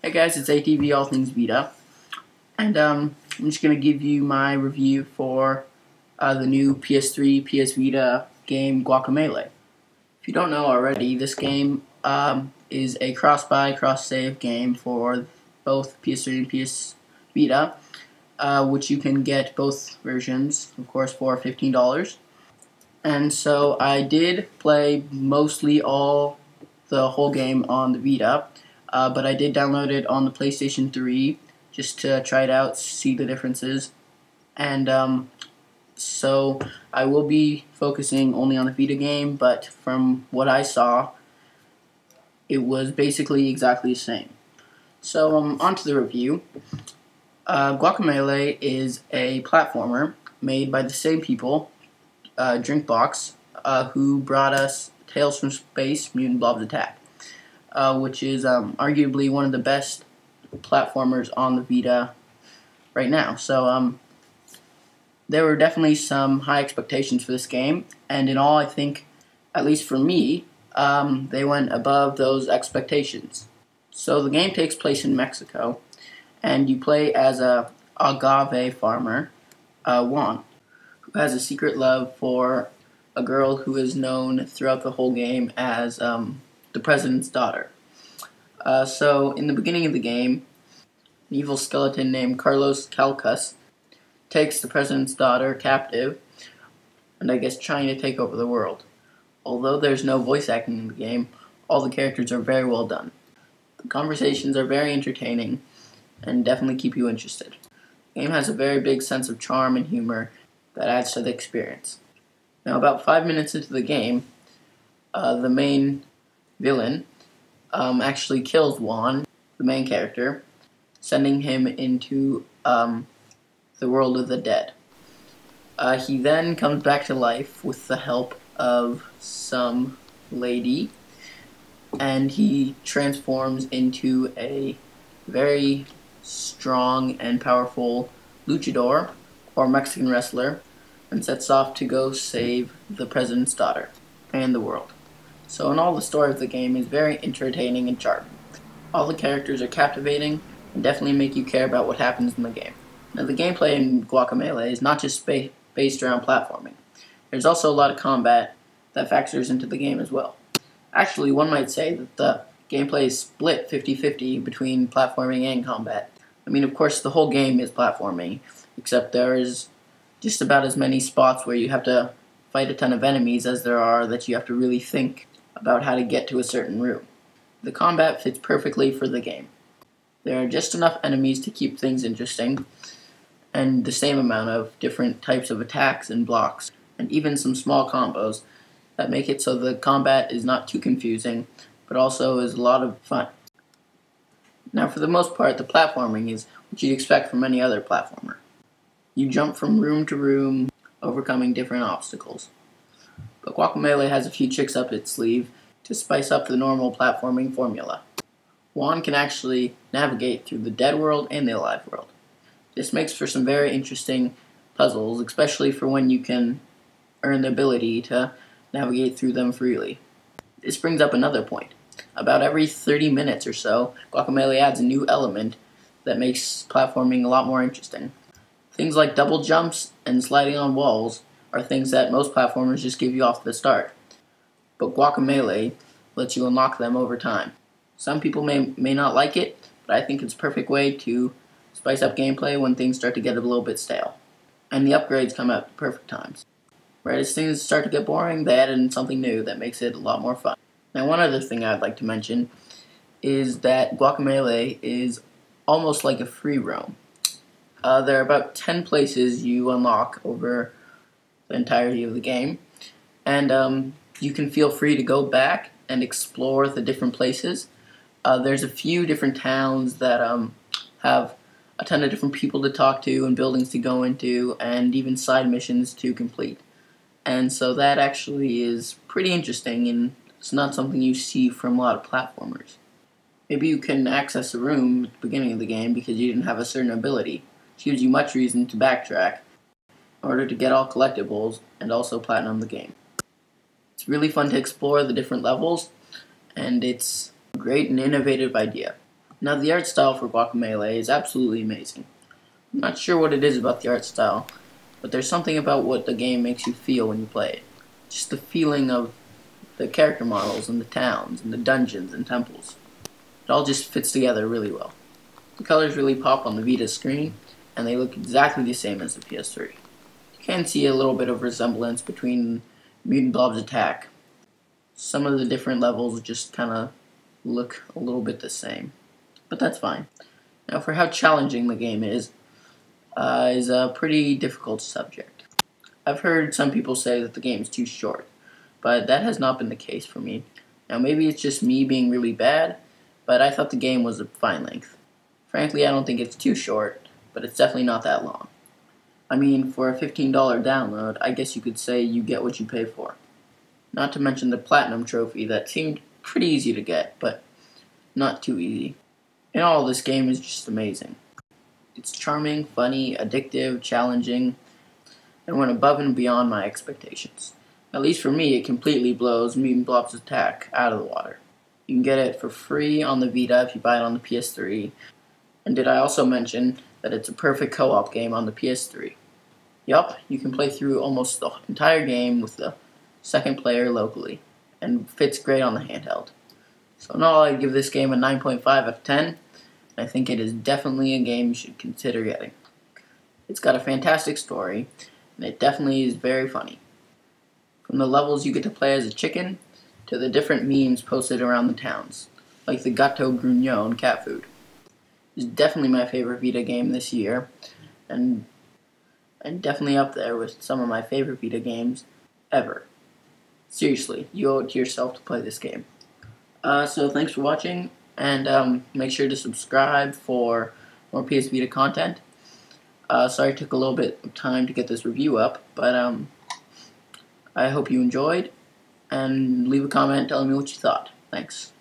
Hey guys, it's ATV All Things Vita, and I'm just going to give you my review for the new PS3, PS Vita game Guacamelee. If you don't know already, this game is a cross-buy, cross-save game for both PS3 and PS Vita, which you can get both versions, of course, for $15. And so I did play mostly the whole game on the Vita, but I did download it on the PlayStation 3 just to try it out, see the differences. And so I will be focusing only on the Vita game, but from what I saw, it was basically exactly the same. So on to the review. Guacamelee is a platformer made by the same people, Drinkbox, who brought us Tales from Space: Mutant Blobs Attack, which is arguably one of the best platformers on the Vita right now. So there were definitely some high expectations for this game, and in all, I think, at least for me, they went above those expectations. So the game takes place in Mexico, and you play as a agave farmer, Juan, who has a secret love for a girl who is known throughout the whole game as the president's daughter. So in the beginning of the game, an evil skeleton named Carlos Calcas takes the president's daughter captive, and I guess trying to take over the world. Although there's no voice acting in the game, all the characters are very well done. The conversations are very entertaining and definitely keep you interested. The game has a very big sense of charm and humor that adds to the experience. Now, about 5 minutes into the game, the main villain actually kills Juan, the main character, sending him into the world of the dead. He then comes back to life with the help of some lady, and he transforms into a very strong and powerful luchador, or Mexican wrestler, and sets off to go save the president's daughter and the world. So in all, the story of the game is very entertaining and charming. All the characters are captivating and definitely make you care about what happens in the game. Now, the gameplay in Guacamelee is not just based around platforming. There's also a lot of combat that factors into the game as well. Actually, one might say that the gameplay is split 50-50 between platforming and combat. I mean, of course, the whole game is platforming, except there is just about as many spots where you have to fight a ton of enemies as there are that you have to really think about how to get to a certain room. The combat fits perfectly for the game. There are just enough enemies to keep things interesting, and the same amount of different types of attacks and blocks, and even some small combos that make it so the combat is not too confusing, but also is a lot of fun. Now, for the most part, the platforming is what you'd expect from any other platformer. You jump from room to room, overcoming different obstacles. But Guacamelee has a few tricks up its sleeve to spice up the normal platforming formula. Juan can actually navigate through the dead world and the alive world. This makes for some very interesting puzzles, especially for when you can earn the ability to navigate through them freely. This brings up another point. About every 30 minutes or so, Guacamelee adds a new element that makes platforming a lot more interesting. Things like double jumps and sliding on walls are things that most platformers just give you off the start, but Guacamelee lets you unlock them over time. Some people may not like it, but I think it's a perfect way to spice up gameplay when things start to get a little bit stale. And the upgrades come at perfect times. Right as things start to get boring, they add in something new that makes it a lot more fun. Now, one other thing I'd like to mention is that Guacamelee is almost like a free roam. There are about 10 places you unlock over the entirety of the game, and you can feel free to go back and explore the different places. There's a few different towns that have a ton of different people to talk to and buildings to go into and even side missions to complete. And so that actually is pretty interesting, and it's not something you see from a lot of platformers. Maybe you can access a room at the beginning of the game because you didn't have a certain ability, which gives you much reason to backtrack in order to get all collectibles and also platinum the game. It's really fun to explore the different levels, and it's a great and innovative idea. Now the art style for Guacamelee is absolutely amazing. I'm not sure what it is about the art style, but there's something about what the game makes you feel when you play it. Just the feeling of the character models and the towns and the dungeons and temples. It all just fits together really well. The colors really pop on the Vita screen, and they look exactly the same as the PS3. You can see a little bit of resemblance between Mutant Blob's Attack. Some of the different levels just kind of look a little bit the same, but that's fine. Now for how challenging the game is a pretty difficult subject. I've heard some people say that the game is too short, but that has not been the case for me. Now maybe it's just me being really bad, but I thought the game was a fine length. Frankly, I don't think it's too short, but it's definitely not that long. I mean, for a $15 download, I guess you could say you get what you pay for. Not to mention the Platinum trophy that seemed pretty easy to get, but not too easy. In all, this game is just amazing. It's charming, funny, addictive, challenging, and went above and beyond my expectations. At least for me, it completely blows Mutant Blob's Attack out of the water. You can get it for free on the Vita if you buy it on the PS3. And did I also mention that it's a perfect co-op game on the PS3? Yup, you can play through almost the entire game with the second player locally, and fits great on the handheld. So in all, I'd give this game a 9.5 out of 10, and I think it is definitely a game you should consider getting. It's got a fantastic story, and it definitely is very funny. From the levels you get to play as a chicken, to the different memes posted around the towns, like the Gato Grugnon cat food. It's definitely my favorite Vita game this year, and definitely up there with some of my favorite Vita games ever. Seriously, you owe it to yourself to play this game. So thanks for watching, and make sure to subscribe for more PS Vita content. Sorry it took a little bit of time to get this review up, but I hope you enjoyed, and leave a comment telling me what you thought. Thanks.